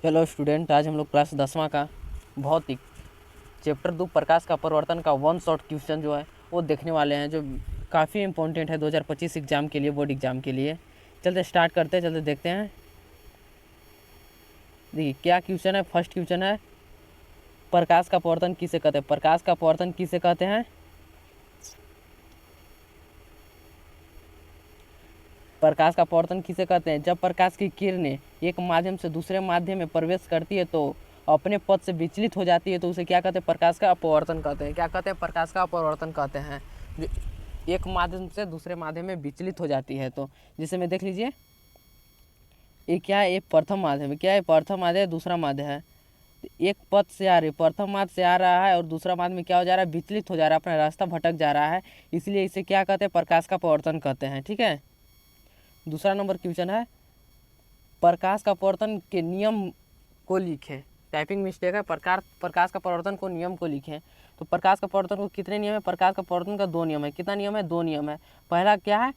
Hello student, आज हम लोग क्लास 10वां का भौतिक चैप्टर 2 प्रकाश का परिवर्तन का वन शॉट क्वेश्चन जो है वो देखने वाले हैं, जो काफ़ी इंपॉर्टेंट है 2025 एग्ज़ाम के लिए, बोर्ड एग्ज़ाम के लिए। चलते स्टार्ट करते हैं, चलते देखते हैं। देखिए क्या क्वेश्चन है। फर्स्ट क्वेश्चन है, प्रकाश का परिवर्तन किसे कहते हैं। प्रकाश का परिवर्तन किसे कहते हैं? प्रकाश का परिवर्तन किसे कहते हैं? जब प्रकाश की किरणें एक माध्यम से दूसरे माध्यम में प्रवेश करती है तो अपने पथ से विचलित हो जाती है, तो उसे क्या कहते हैं? प्रकाश का अपवर्तन कहते हैं। क्या कहते हैं? प्रकाश का अपवर्तन कहते हैं। जो एक माध्यम से दूसरे माध्यम में विचलित हो जाती है, तो जिसे में देख लीजिए, ये क्या है? एक प्रथम माध्यम है। क्या है? प्रथम माध्यम है, दूसरा माध्यम है। एक पथ से आ रही, प्रथम माध्यम से आ रहा है और दूसरा माध्यम में क्या हो जा रहा है? विचलित हो जा रहा है, अपना रास्ता भटक जा रहा है, इसलिए इसे क्या कहते हैं? प्रकाश का अपवर्तन कहते हैं। ठीक है। दूसरा नंबर क्वेश्चन है, प्रकाश का परिवर्तन के नियम को लिखें। टाइपिंग मिस्टेक है। प्रकाश का परिवर्तन को नियम को लिखें। तो प्रकाश का परिवर्तन को कितने नियम है? प्रकाश का परिवर्तन का 2 नियम है। कितना नियम है? 2 नियम है। पहला क्या है?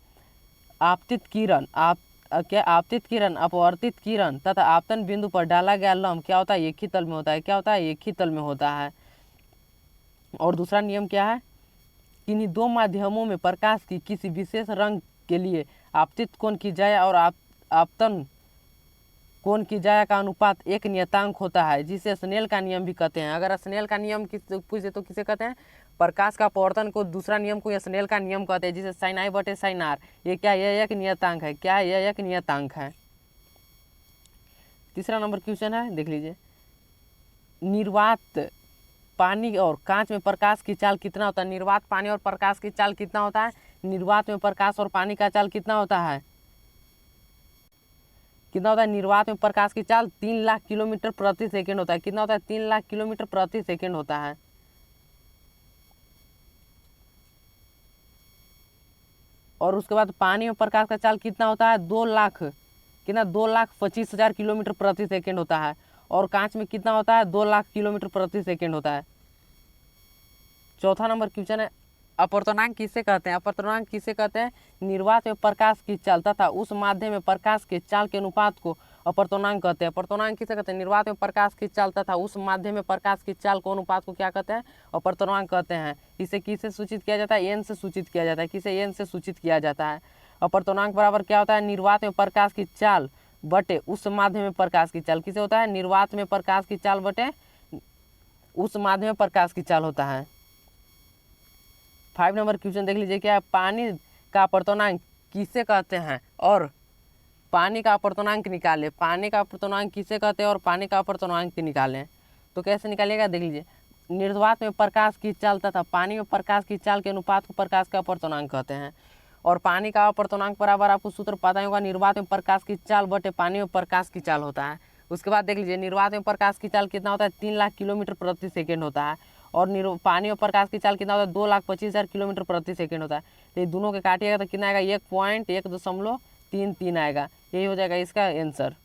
आपतित किरण, आपतित किरण, अपवर्तित किरण तथा आपतन बिंदु पर डाला गया लंब क्या होता है? एक ही तल में होता है। क्या होता है? एक ही तल में होता है। और दूसरा नियम क्या है? किन्हीं 2 माध्यमों में प्रकाश की किसी विशेष रंग के लिए आपतित कोण की जाया और आपतन कोण की जाया का अनुपात एक नियतांक होता है, जिसे स्नेल का नियम भी कहते हैं। अगर स्नेल का नियम पूछे तो किसे कहते हैं? प्रकाश का अपवर्तन को, दूसरा नियम को स्नेल का नियम कहते हैं, जिसे साइन आई बटे साइन आर। ये क्या? यह एक नियतांक है। क्या है? यह एक नियतांक है। तीसरा नंबर क्वेश्चन है, देख लीजिए। निर्वात पानी और कांच में प्रकाश की चाल कितना होता है? निर्वात पानी और प्रकाश की चाल कितना होता है? निर्वात में प्रकाश और पानी का चाल कितना होता है? कितना होता है? निर्वात में प्रकाश की चाल 3 लाख किलोमीटर प्रति सेकंड होता है। कितना होता है? 3 लाख किलोमीटर प्रति सेकंड होता है। और उसके बाद पानी में प्रकाश का चाल कितना होता है? 2 लाख, कितना? 2,25,000 किलोमीटर प्रति सेकंड होता है। और कांच में कितना होता है? 2 लाख किलोमीटर प्रति सेकंड होता है। चौथा नंबर क्वेश्चन है, अपवर्तनांक किसे कहते हैं? अपवर्तनांक किसे कहते हैं? निर्वात में प्रकाश की चाल तथा उस माध्यम में प्रकाश के चाल के अनुपात को अपवर्तनांक कहते हैं। अपवर्तनांक किसे कहते हैं? निर्वात में प्रकाश की चाल तथा उस माध्यम में प्रकाश की चाल को अनुपात को क्या कहते हैं? अपवर्तनांक कहते हैं। इसे किससे सूचित किया जाता है? एन से सूचित किया जाता है। किसे? एन से सूचित किया जाता है। अपवर्तनांक बराबर क्या होता है? निर्वात में प्रकाश की चाल बटे उस माध्यम में प्रकाश की चाल। किसे होता है? निर्वात में प्रकाश की चाल बटे उस माध्यम में प्रकाश की चाल होता है। 5 नंबर क्वेश्चन देख लीजिए, क्या है? पानी का अपवर्तनांक किसे कहते हैं और पानी का अपवर्तनांक निकालें। पानी का अपवर्तनांक किसे कहते हैं और पानी का अपवर्तनांक निकालें। तो कैसे निकालिएगा? देख लीजिए। निर्वात में प्रकाश की चाल तथा पानी में प्रकाश की चाल के अनुपात को प्रकाश का अपवर्तनांक कहते हैं। और पानी का अपवर्तनांक बराबर, आपको सूत्र पता होगा, निर्वात में प्रकाश की चाल बटे पानी में प्रकाश की चाल होता है। उसके बाद देख लीजिए, निर्वात में प्रकाश की चाल कितना होता है? 3 लाख किलोमीटर प्रति सेकेंड होता है। और पानी में प्रकाश की चाल कितना होता है? 2,25,000 किलोमीटर प्रति सेकंड होता है। तो ये दोनों के काटिएगा तो कितना आएगा? 1.133 आएगा। यही हो जाएगा इसका आंसर।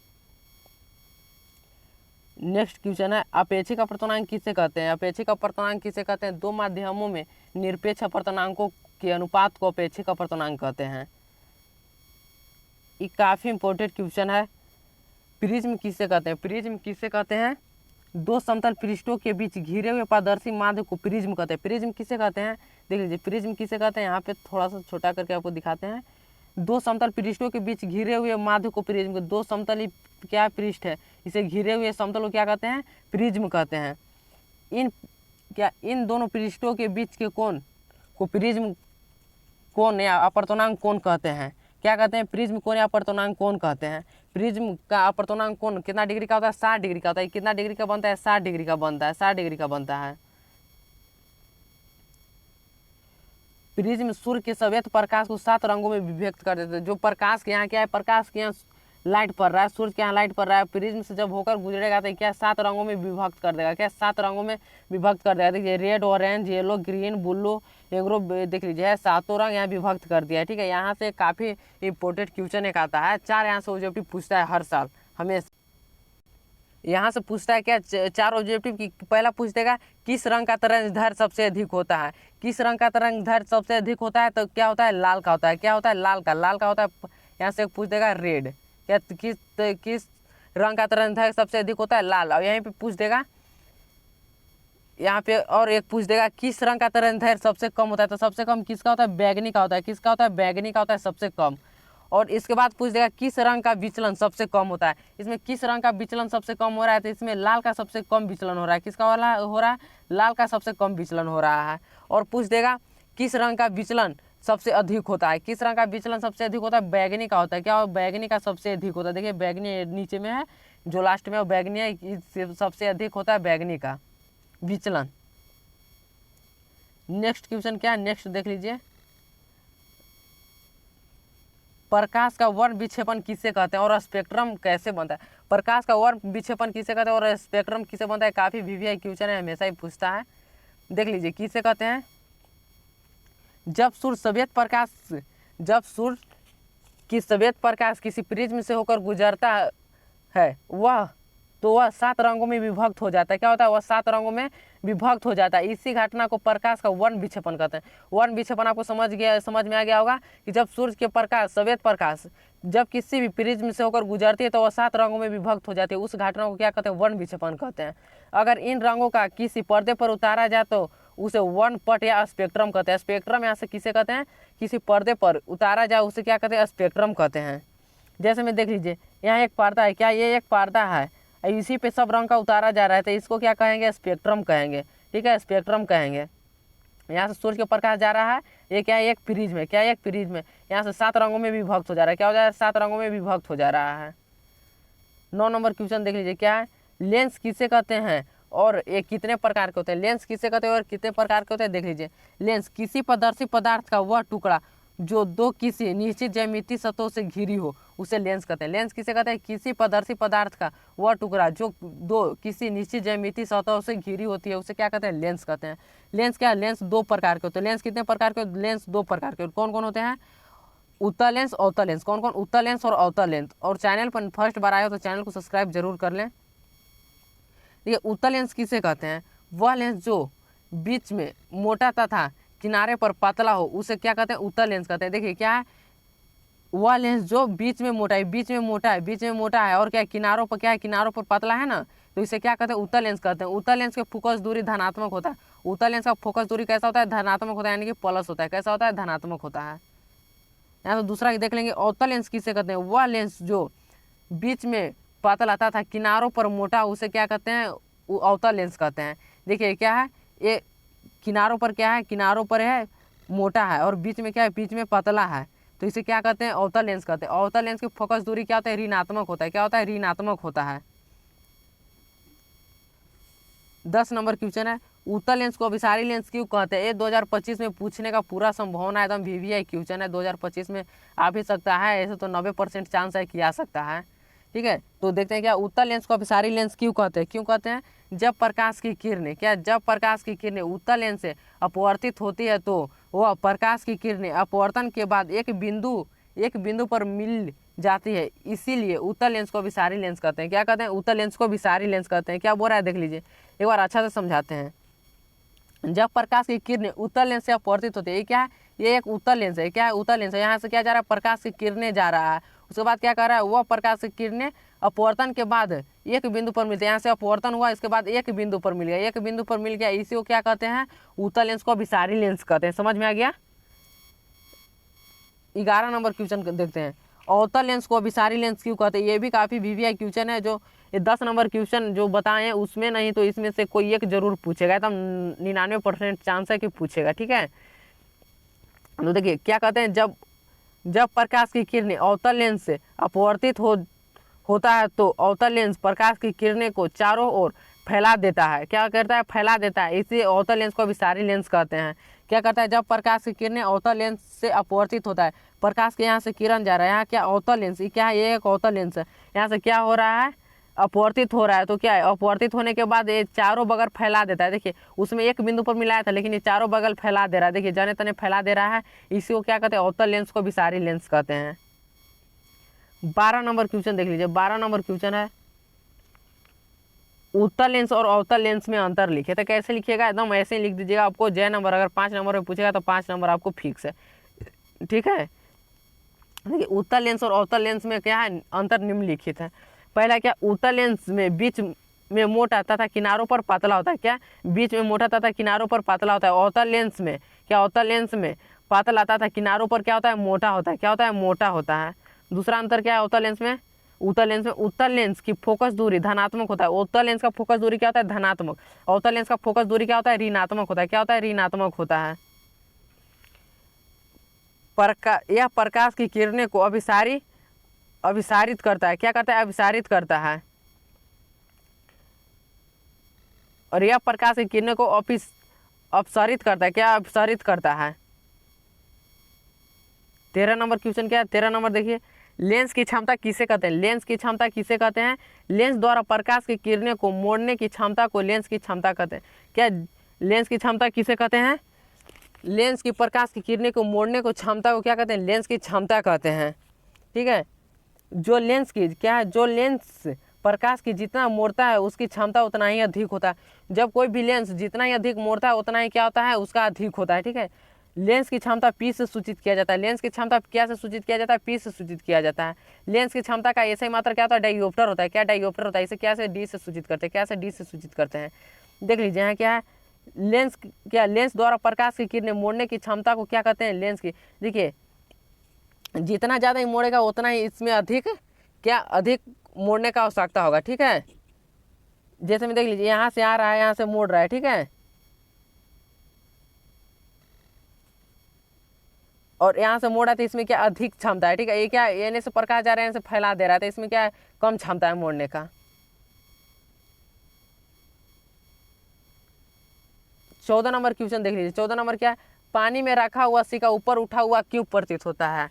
नेक्स्ट क्वेश्चन है, अपेक्षिक अपवर्तनांक किसे कहते हैं? अपेक्षिक अपवर्तनांक किसे कहते हैं? 2 माध्यमों में निरपेक्ष अपवर्तनांकों के अनुपात को अपेक्षिक अपवर्तनांक कहते हैं। ये काफ़ी इंपॉर्टेंट क्वेश्चन है। प्रिज्म किसे कहते हैं? प्रिज्म किसे कहते हैं? 2 समतल पृष्ठों के बीच घिरे हुए पारदर्शी माध्य को प्रिज्म कहते हैं। प्रिज्म किसे कहते हैं? देख लीजिए, प्रिज्म किसे कहते हैं? यहाँ पे थोड़ा सा छोटा करके आपको दिखाते हैं। 2 समतल पृष्ठों के बीच घिरे हुए माध्य को प्रिज्म, 2 समतल क्या पृष्ठ है, इसे घिरे हुए समतल को क्या कहते हैं? प्रिज्म कहते हैं। इन दोनों पृष्ठों के बीच के कोण को प्रिज्म कोण या अपवर्तनांक कोण कहते हैं। क्या कहते हैं? प्रिज्म कोण या अपवर्तनांक कोण कहते हैं। प्रिज्म का अपवर्तनांक कोण कितना डिग्री का होता है? 60 डिग्री का होता है। कितना डिग्री का बनता है? 60 डिग्री का बनता है। 60 डिग्री का बनता है। प्रिज्म सूर्य के श्वेत प्रकाश को 7 रंगों में विभक्त कर देते हैं। जो प्रकाश के यहाँ क्या है? प्रकाश के यहाँ लाइट पड़ रहा है, सूर्य के यहाँ लाइट पड़ रहा है, प्रिज्म से जब होकर गुजरेगा तो क्या 7 रंगों में विभक्त कर देगा। क्या 7 रंगों में विभक्त कर देगा? देखिए, red, orange, yellow, green, blue, agro, देख लीजिए, 7 रंग यहाँ विभक्त कर दिया है। ठीक है। यहाँ से काफ़ी इंपॉर्टेंट क्वेश्चन एक आता है। 4 यहाँ से ऑब्जेक्टिव पूछता है हर साल हमेशा। यहाँ से पूछता है क्या? 4 ऑब्जेक्टिव की। पहला पूछ देगा, किस रंग का तरंगदैर्घ्य सबसे अधिक होता है? किस रंग का तरंगदैर्घ्य सबसे अधिक होता है? तो क्या होता है? लाल का होता है। क्या होता है? लाल का। लाल का होता है। यहाँ से पूछ देगा रेड। क्या किस रंग का तरंगदैर्घ्य सबसे अधिक होता है? लाल। और यहीं पे पूछ देगा, यहाँ पे और एक पूछ देगा किस रंग का तरंगदैर्घ्य सबसे कम होता है? तो सबसे कम किसका होता है? बैगनी का होता है। किसका होता है? बैगनी का होता है सबसे कम। और इसके बाद पूछ देगा किस रंग का विचलन सबसे कम होता है? इसमें किस रंग का विचलन सबसे कम हो रहा है? तो इसमें लाल का सबसे कम विचलन हो रहा है। किसका वाला हो रहा है? लाल का सबसे कम विचलन हो रहा है। और पूछ देगा किस रंग का विचलन सबसे अधिक होता है? किस रंग का विचलन सबसे अधिक होता है? बैगनी का होता है। क्या? बैगनी का सबसे अधिक होता है। देखिए बैगनी नीचे में है, जो लास्ट में वो बैगनी है, सबसे अधिक होता है बैगनी का विचलन। नेक्स्ट क्वेश्चन क्या है? नेक्स्ट देख लीजिए, प्रकाश का वर्ण विक्षेपण किसे कहते हैं और स्पेक्ट्रम कैसे बनता है? प्रकाश का वर्ण विक्षेपण किसे कहते हैं और स्पेक्ट्रम किसे बनता है? काफी वीवीआई क्वेश्चन है, हमेशा ही पूछता है। देख लीजिए किसे कहते हैं। जब सूर्य की सफेद प्रकाश किसी प्रिज्म से होकर गुजरता है वह 7 रंगों में विभक्त हो जाता है। क्या होता है? वह 7 रंगों में विभक्त हो जाता है। इसी घटना को प्रकाश का वर्ण विक्षेपण कहते हैं। वर्ण विक्षेपण आपको समझ में आ गया होगा कि जब सूर्य के प्रकाश, सफेद प्रकाश जब किसी भी प्रिज्म से होकर गुजरती है तो वह 7 रंगों में विभक्त हो जाती है। उस घटना को क्या कहते हैं? वर्ण विक्षेपण कहते हैं। अगर इन रंगों का किसी पर्दे पर उतारा जाए तो उसे वर्णपट या स्पेक्ट्रम कहते हैं। स्पेक्ट्रम यहाँ से किसे कहते हैं? किसी पर्दे पर उतारा जाए उसे क्या कहते हैं? स्पेक्ट्रम कहते हैं। जैसे में देख लीजिए यहाँ एक पर्दा है। क्या ये एक पर्दा है? इसी पे सब रंग का उतारा जा रहा है तो इसको क्या कहेंगे? स्पेक्ट्रम कहेंगे। ठीक है, स्पेक्ट्रम कहेंगे। यहाँ से सूर्य के प्रकाश जा रहा है, ये क्या है? एक प्रिज्म है। क्या है? एक प्रिज्म है। यहाँ से 7 रंगों में विभक्त हो जा रहा है। क्या हो जा रहा है? 7 रंगों में विभक्त हो जा रहा है। 9 नंबर क्वेश्चन देख लीजिए, क्या है? लेंस किसे कहते हैं और ये कितने प्रकार के होते हैं? लेंस किसे कहते हैं और कितने प्रकार के होते हैं? देख लीजिए, लेंस किसी पारदर्शी पदार्थ का वह टुकड़ा जो 2 किसी निश्चित ज्यामितीय सतहों से घिरी हो उसे लेंस कहते हैं। लेंस किसे कहते हैं? किसी पारदर्शी पदार्थ का वह टुकड़ा जो 2 किसी निश्चित ज्यामितीय सतहों से घिरी होती है उसे क्या कहते हैं? लेंस कहते हैं। लेंस क्या है? लेंस 2 प्रकार के होते हैं। लेंस कितने प्रकार के? लेंस 2 प्रकार के। कौन कौन होते हैं? उत्तल लेंस, अवतल लेंस। कौन कौन? उत्तल लेंस और अवतल लेंस। और चैनल पर फर्स्ट बार आए हो तो चैनल को सब्सक्राइब जरूर कर लें। देखिए उत्तल लेंस किसे कहते हैं? वह लेंस जो बीच में मोटा तथा किनारे पर पतला हो उसे क्या कहते हैं? उत्तल लेंस कहते हैं। देखिए क्या है? वह लेंस जो बीच में मोटा है और क्या है? किनारों पर क्या है? किनारों पर पतला है ना, तो इसे क्या कहते हैं? उत्तल लेंस कहते हैं। उत्तल लेंस के फोकस दूरी धनात्मक होता है। उत्तल लेंस का फोकस दूरी कैसा होता है? धनात्मक होता है, यानी कि प्लस होता है। कैसा होता है? धनात्मक होता है। यहाँ तो दूसरा देख लेंगे, अवतल लेंस किसे कहते हैं? वह लेंस जो बीच में पतला था किनारों पर मोटा उसे क्या कहते हैं? अवतल लेंस कहते हैं। देखिए क्या है? ये किनारों पर क्या है? किनारों पर है मोटा है और बीच में क्या है? बीच में पतला है, तो इसे क्या कहते हैं? अवतल लेंस कहते हैं। अवतल लेंस की फोकस दूरी क्या होता है? ऋणात्मक होता है। क्या होता है? ऋणात्मक होता है। 10 नंबर क्वेश्चन है, उत्तल लेंस को अभिसारी लेंस क्यों कहते हैं? ये 2025 में पूछने का पूरा संभावना है, एकदम वीवीआई क्वेश्चन है। 2025 में आ भी सकता है, ऐसे तो 90% चांस है कि आ सकता है। ठीक है, तो देखते हैं क्या उत्तल लेंस को अभिसारी लेंस क्यों कहते हैं? क्यों कहते हैं? जब प्रकाश की किरणें उत्तल लेंस से अपवर्तित होती है तो वह प्रकाश की किरणें अपवर्तन के बाद एक बिंदु पर मिल जाती है, इसीलिए उत्तल लेंस को अभिसारी लेंस कहते हैं। क्या कहते हैं? उत्तल लेंस को अभिसारी लेंस कहते हैं। क्या बोल रहा है देख लीजिए, एक बार अच्छा से समझाते हैं। जब प्रकाश की किरणें उत्तल लेंस से अपवर्तित होती है, ये क्या है? ये एक उत्तल लेंस है। क्या है? उत्तल लेंस है। यहाँ से क्या जा रहा है? प्रकाश की किरणें जा रहा है। उसके बाद क्या कर रहा है? वह प्रकाश की किरणें अपवर्तन के बाद एक बिंदु पर मिलते हैं। यहाँ से अपवर्तन हुआ, इसके बाद एक बिंदु पर मिल गया, इसी को क्या कहते हैं? उत्तल लेंस को अभिसारी लेंस कहते हैं। समझ में आ गया? 11 नंबर क्वेश्चन देखते हैं, अवतल लेंस को अभिसारी लेंस क्यों कहते हैं? ये भी काफ़ी वीवीआई क्वेश्चन है। जो ये 10 नंबर क्वेश्चन जो बताए हैं उसमें नहीं तो इसमें से कोई एक जरूर पूछेगा, एकदम 99% चांस है कि पूछेगा। ठीक है, तो देखिए क्या कहते हैं, जब प्रकाश की किरणें अवतल लेंस से अपवर्तित होता है तो अवतल लेंस प्रकाश की किरणें को चारों ओर फैला देता है। क्या करता है? फैला देता है, इसी अवतल लेंस को अभिसारी लेंस कहते हैं। क्या करता है? जब प्रकाश की किरणें अवतल लेंस से अपवर्तित होता है, प्रकाश के यहाँ से किरण जा रहा है, यहाँ क्या अवतल लेंस, ये क्या है? ये एक अवतल लेंस है। यहाँ से क्या हो रहा है? अपवर्तित हो रहा है, तो क्या है? अपवर्तित होने के बाद ये चारों बगल फैला देता है। देखिए उसमें एक बिंदु पर मिलाया था लेकिन ये चारों बगल फैला दे रहा है। देखिए जने तने फैला दे रहा है, इसी को क्या कहते हैं? अवतल लेंस को अभिसारी लेंस कहते हैं। 12 नंबर क्वेश्चन देख लीजिए। 12 नंबर क्वेश्चन है, उत्तल लेंस और अवतल लेंस में अंतर लिखे। तो कैसे लिखिएगा? एकदम ऐसे ही लिख दीजिएगा। आपको जय नंबर, अगर 5 नंबर में पूछेगा तो 5 नंबर आपको फिक्स है। ठीक है, देखिए उत्तल लेंस और अवतल लेंस में क्या है? अंतर निम्नलिखित है। पहला क्या, उत्तल लेंस में बीच में मोटा तथा किनारों पर पतला होता है। क्या, बीच में मोटा तथा किनारों पर पतला होता है। अवतल लेंस में क्या, अवतल लेंस में पतला तथा किनारों पर क्या होता है, मोटा होता है। क्या होता है, मोटा होता है। दूसरा अंतर क्या है अवतल लेंस में, उत्तल लेंस में, उत्तल लेंस की फोकस दूरी धनात्मक होता है। उत्तल लेंस का फोकस दूरी क्या होता है, धनात्मक। अवतल लेंस का फोकस दूरी क्या होता है, ऋणात्मक होता है। क्या होता है, ऋणात्मक होता है। यह प्रकाश की किरणें को अभिसारित करता है। क्या करता है, अभिसारित करता है। और यह प्रकाश की किरणें को अपसरित करता है। क्या, अपसरित करता है। 13 नंबर क्वेश्चन क्या है, 13 नंबर देखिए, लेंस की क्षमता किसे कहते हैं। लेंस की क्षमता किसे कहते हैं, लेंस द्वारा प्रकाश की किरणें को मोड़ने की क्षमता को लेंस की क्षमता कहते हैं। क्या, लेंस की क्षमता किसे कहते हैं, लेंस की प्रकाश की किरणें को मोड़ने को क्षमता को क्या कहते हैं, लेंस की क्षमता कहते हैं। ठीक है, जो लेंस की क्या है, जो लेंस प्रकाश की जितना मोड़ता है उसकी क्षमता उतना ही अधिक होता है। जब कोई भी लेंस जितना ही अधिक मोड़ता है उतना ही क्या होता है, उसका अधिक होता है। ठीक है, लेंस की क्षमता पी से सूचित किया जाता है। लेंस की क्षमता क्या से सूचित किया जाता है, पी से सूचित किया जाता है। लेंस की क्षमता का ऐसा ही मात्रा क्या होता है, डायोप्टर होता है। क्या, डायोप्टर होता है। इसे क्या से, डी से सूचित करते हैं। क्या से, डी से सूचित करते हैं। देख लीजिए यहाँ क्या है, लेंस क्या, लेंस द्वारा प्रकाश की किरणें मोड़ने की क्षमता को क्या कहते हैं, लेंस की। देखिए जितना ज़्यादा ही मोड़ेगा उतना ही इसमें अधिक क्या, अधिक मोड़ने का आवश्यकता होगा। ठीक है, जैसे में देख लीजिए यहाँ से आ रहा है, यहाँ से मोड़ रहा है। ठीक है, और यहाँ से मोड़ा तो इसमें क्या, अधिक क्षमता है। ठीक है, ये क्या, एने से प्रकाश जा रहा है, यहाँ से फैला दे रहा है, तो इसमें क्या है, कम क्षमता है मोड़ने का। 14 नंबर क्वेश्चन देख लीजिए। 14 नंबर क्या है, पानी में रखा हुआ सिक्का ऊपर उठा हुआ क्यों प्रतीत होता है।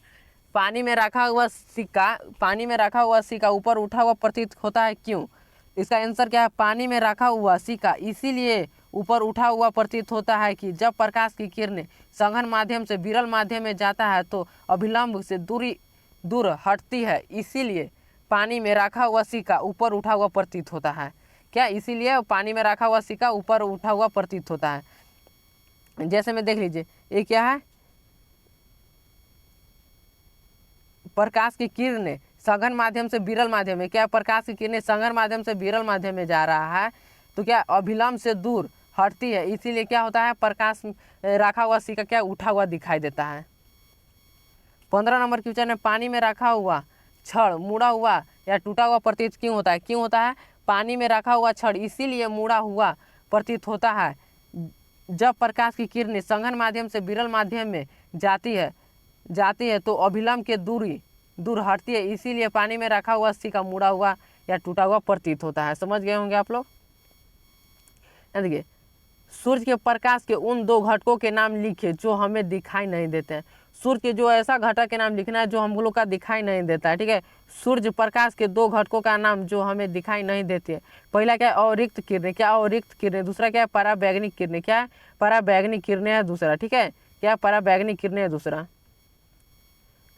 पानी में रखा हुआ सिक्का ऊपर उठा हुआ प्रतीत होता है, क्यों। इसका आंसर क्या है, पानी में रखा हुआ सिक्का इसीलिए ऊपर उठा हुआ प्रतीत होता है कि जब प्रकाश की किरणें सघन माध्यम से विरल माध्यम में जाता है तो अभिलंब से दूर हटती है, इसीलिए पानी में रखा हुआ सिक्का ऊपर उठा हुआ प्रतीत होता है। क्या, इसीलिए पानी में रखा हुआ सिक्का ऊपर उठा हुआ प्रतीत होता है। जैसे में देख लीजिए ये क्या है, प्रकाश की किरणें सघन माध्यम से विरल माध्यम में, क्या, प्रकाश की किरणें सघन माध्यम से विरल माध्यम में जा रहा है तो क्या, अभिलंब से दूर हटती है, इसीलिए क्या होता है, प्रकाश रखा हुआ सिक्का क्या, उठा हुआ दिखाई देता है। 15 नंबर क्वेश्चन है, पानी में रखा हुआ छड़ मुड़ा हुआ या टूटा हुआ प्रतीत क्यों होता है। क्यों होता है, पानी में रखा हुआ छड़ इसीलिए मुड़ा हुआ प्रतीत होता है जब प्रकाश की किरणें सघन माध्यम से विरल माध्यम में जाती है तो अभिलंब के दूर हटती है, इसीलिए पानी में रखा हुआ सिक्का मुड़ा हुआ या टूटा हुआ प्रतीत होता है। समझ गए होंगे आप लोग। देखिए, सूर्य के प्रकाश के उन दो घटकों के नाम लिखे जो हमें दिखाई नहीं देते हैं। सूर्य के जो ऐसा घटक के नाम लिखना है जो हम लोग का दिखाई नहीं देता है। ठीक है, सूर्य प्रकाश के दो घटकों का नाम जो हमें दिखाई नहीं देते हैं। पहला क्या है, अवरिक्त किरणें। क्या, अवरिक्त किरणें। दूसरा क्या है, पराबैंगनी किरणें। क्या है, पराबैंगनी किरणें है दूसरा। ठीक है, क्या, पराबैंगनी किरणें है दूसरा।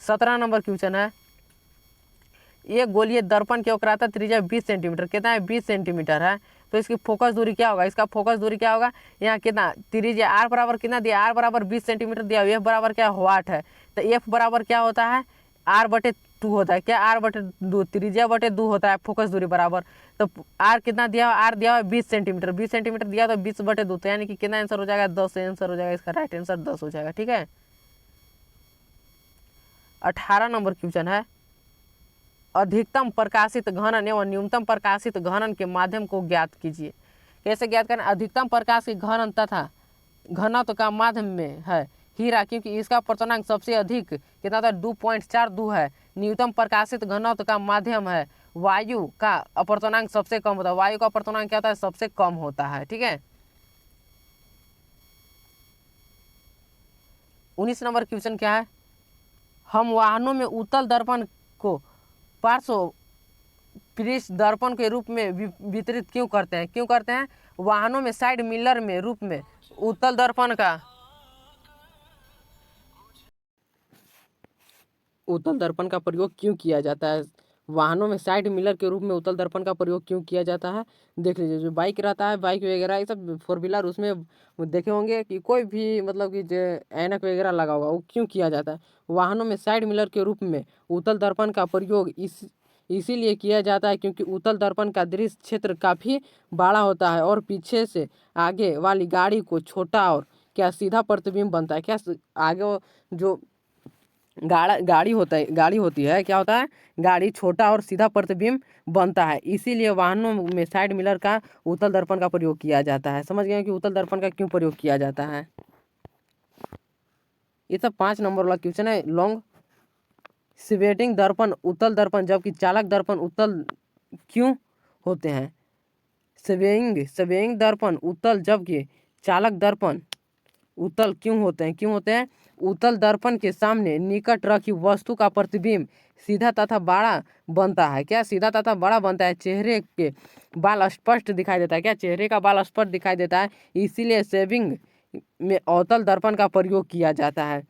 17 नंबर क्वेश्चन है, ये गोलीय दर्पण की वक्रता त्रिज्या 20 सेंटीमीटर, कितना है, 20 सेंटीमीटर है, तो इसकी फोकस दूरी क्या होगा, इसका फोकस दूरी क्या होगा, यहाँ कितना त्रिज्या आर बराबर कितना दिया, आर बराबर 20 सेंटीमीटर दिया, एफ बराबर क्या, वाट है, तो एफ बराबर क्या होता है, R/2 होता है। क्या, R/2, त्रिज्या बटे 2 होता है, फोकस दूरी बराबर, तो आर कितना दिया हुआ, आर दिया हुआ 20 सेंटीमीटर, 20 सेंटीमीटर दिया तो 20/2, तो यानी कि कितना आंसर हो जाएगा, 10 आंसर हो जाएगा, इसका राइट आंसर 10 हो जाएगा। ठीक है, 18 नंबर क्वेश्चन है, अधिकतम प्रकाशित घनन एवं न्यूनतम प्रकाशित घनन के माध्यम को ज्ञात कीजिए। कैसे ज्ञात करें, अधिकतम प्रकाश की घनन तथा घनत्व का माध्यम में है हीरा, क्योंकि इसका अपवर्तनांक सबसे अधिक कितना था, 2.42 है। न्यूनतम प्रकाशित घनत्व का माध्यम है वायु, का अपवर्तनांक सबसे कम होता है, वायु का अपवर्तनांक क्या होता है, सबसे कम होता है। ठीक है, 19 नंबर क्वेश्चन क्या है, हम वाहनों में उत्तल दर्पण को पार्श्व पृष्ठ दर्पण के रूप में वितरित क्यों करते हैं। क्यों करते हैं, वाहनों में साइड मिरर में रूप में उत्तल दर्पण का प्रयोग क्यों किया जाता है। वाहनों में साइड मिरर के रूप में उत्तल दर्पण का प्रयोग क्यों किया जाता है। देख लीजिए, जो बाइक रहता है, बाइक वगैरह ये सब 4 व्हीलर, उसमें देखे होंगे कि कोई भी मतलब कि जो ऐनक वगैरह लगा होगा, वो क्यों किया जाता है। वाहनों में साइड मिरर के रूप में उत्तल दर्पण का प्रयोग इसीलिए किया जाता है क्योंकि उत्तल दर्पण का दृश्य क्षेत्र काफ़ी बड़ा होता है और पीछे से आगे वाली गाड़ी को छोटा और क्या सीधा प्रतिबिंब बनता है। क्या आगे जो गाड़ी होती है क्या होता है, गाड़ी छोटा और सीधा प्रतिबिंब बनता है। इसीलिए वाहनों में साइड मिरर का उत्तल दर्पण का प्रयोग किया जाता है। समझ गए कि उत्तल दर्पण का क्यों प्रयोग किया जाता है। ये सब 5 नंबर वाला क्वेश्चन है। लॉन्ग स्वेटिंग दर्पण उत्तल दर्पण जबकि चालक दर्पण उत्तल क्यों होते हैं। स्वेइंग दर्पण उत्तल जबकि चालक दर्पण उत्तल क्यों होते हैं। उत्तल दर्पण के सामने निकट रखी वस्तु का प्रतिबिंब सीधा तथा बड़ा बनता है। क्या सीधा तथा बड़ा बनता है। चेहरे के बाल स्पष्ट दिखाई देता है। क्या चेहरे का बाल स्पष्ट दिखाई देता है। इसीलिए शेविंग में अवतल दर्पण का प्रयोग किया जाता है।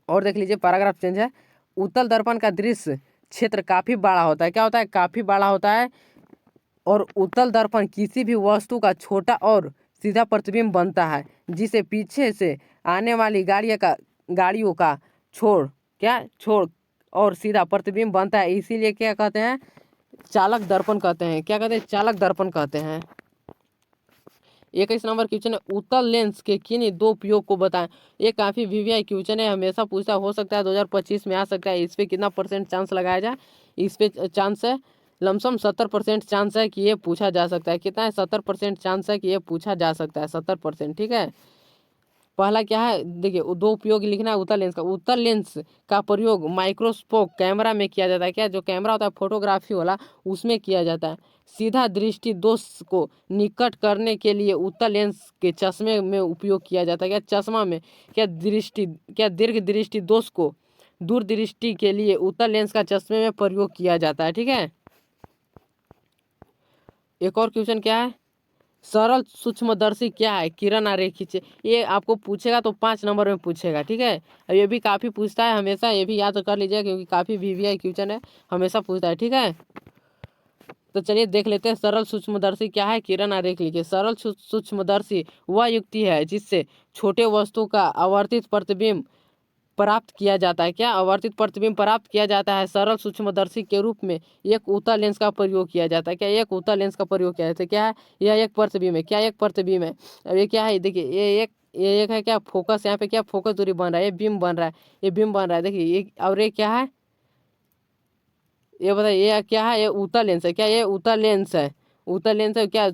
और देख लीजिए पैराग्राफ चेंज है। उत्तल दर्पण का दृश्य क्षेत्र काफ़ी बड़ा होता है। क्या होता है, काफ़ी बड़ा होता है। और उत्तल दर्पण किसी भी वस्तु का छोटा और सीधा प्रतिबिंब बनता है जिसे पीछे से आने वाली गाड़ियों का छोड़ और सीधा प्रतिबिंब बनता है। इसीलिए क्या कहते हैं, चालक दर्पण कहते हैं। क्या कहते हैं, चालक दर्पण कहते हैं। 21 नंबर क्वेश्चन है, उत्तल लेंस के किन्हीं 2 उपयोग को बताएं। ये काफ़ी वीवीआई क्वेश्चन है, हमेशा पूछा हो सकता है 2025 में आ सकता है। इस पर कितना % चांस लगाया जाए। इस पे चांस है लमसम 70% चांस है कि ये पूछा जा सकता है। कितना है, 70% चांस है कि ये पूछा जा सकता है, 70%। ठीक है। पहला क्या है, देखिए 2 उपयोग लिखना है उत्तल लेंस का। उत्तल लेंस का प्रयोग माइक्रोस्कोप कैमरा में किया जाता है। क्या, जो कैमरा होता है फोटोग्राफी वाला, उसमें किया जाता है। सीधा दृष्टि दोष को निकट करने के लिए उत्तल लेंस के चश्मे में उपयोग किया जाता है। क्या, चश्मा में क्या दीर्घ दृष्टि दोष को दूर दृष्टि के लिए उत्तल लेंस का चश्मे में प्रयोग किया जाता है। ठीक है। एक और क्वेश्चन क्या है, सरल सूक्ष्मदर्शी क्या है, किरण आरेख खींचे। ये आपको पूछेगा तो 5 नंबर में पूछेगा। ठीक है। अब ये भी काफ़ी पूछता है हमेशा, ये भी याद कर लीजिए क्योंकि काफ़ी वीवीआई क्वेश्चन है, हमेशा पूछता है। ठीक है। तो चलिए देख लेते हैं, सरल सूक्ष्मदर्शी क्या है, किरण आरेख लिखिए। सरल सूक्ष्मदर्शी वह युक्ति है जिससे छोटे वस्तु का आवर्तित प्रतिबिंब प्राप्त किया जाता है। क्या, आवर्तित प्रतिबिंब प्राप्त किया जाता है। सरल सूक्ष्मदर्शी के रूप में एक उत्तल लेंस का प्रयोग किया जाता है। क्या, एक उत्तल लेंस का प्रयोग किया जाता है। क्या है, यह एक प्रतिबिंब है। क्या, एक प्रतिबिंब है। अब ये क्या है, देखिए ये एक है क्या, फोकस। यहाँ पे क्या फोकस दूरी बन रहा है, ये बिंब बन रहा है, ये बिंब बन रहा है। देखिए ये, और ये क्या है, ये बताइए ये क्या है, ये उत्तल लेंस है। क्या, ये उत्तल लेंस है। उत्तल लेंस है। क्या,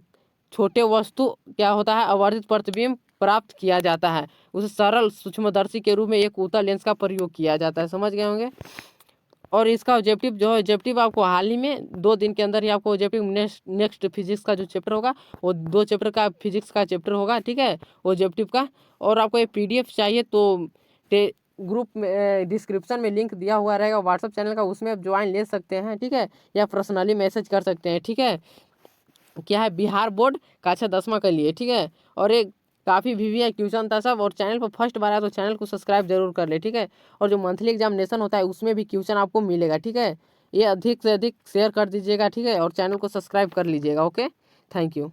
छोटे वस्तु क्या होता है, आवर्तित प्रतिबिंब प्राप्त किया जाता है, उसे सरल सूक्ष्मदर्शी के रूप में एक उत्तल लेंस का प्रयोग किया जाता है। समझ गए होंगे। और इसका ऑब्जेक्टिव जो है, ऑब्जेक्टिव आपको हाल ही में 2 दिन के अंदर ही आपको ऑब्जेक्टिव नेक्स्ट फिजिक्स का जो चैप्टर होगा, वो 2 चैप्टर का फिजिक्स का चैप्टर होगा। ठीक है, ऑब्जेक्टिव का। और आपको ये PDF चाहिए तो ग्रुप में डिस्क्रिप्शन में लिंक दिया हुआ रहेगा व्हाट्सअप चैनल का, उसमें आप ज्वाइन ले सकते हैं। ठीक है, या पर्सनली मैसेज कर सकते हैं। ठीक है। क्या है, बिहार बोर्ड कक्षा 10वां के लिए। ठीक है। और एक काफ़ी वीवीआई क्वेश्चन था सब। और चैनल पर फर्स्ट बार आया तो चैनल को सब्सक्राइब जरूर कर ले। ठीक है। और जो मंथली एग्जामिनेशन होता है उसमें भी क्वेश्चन आपको मिलेगा। ठीक है। ये अधिक से अधिक शेयर कर दीजिएगा। ठीक है। और चैनल को सब्सक्राइब कर लीजिएगा। Okay, thank you.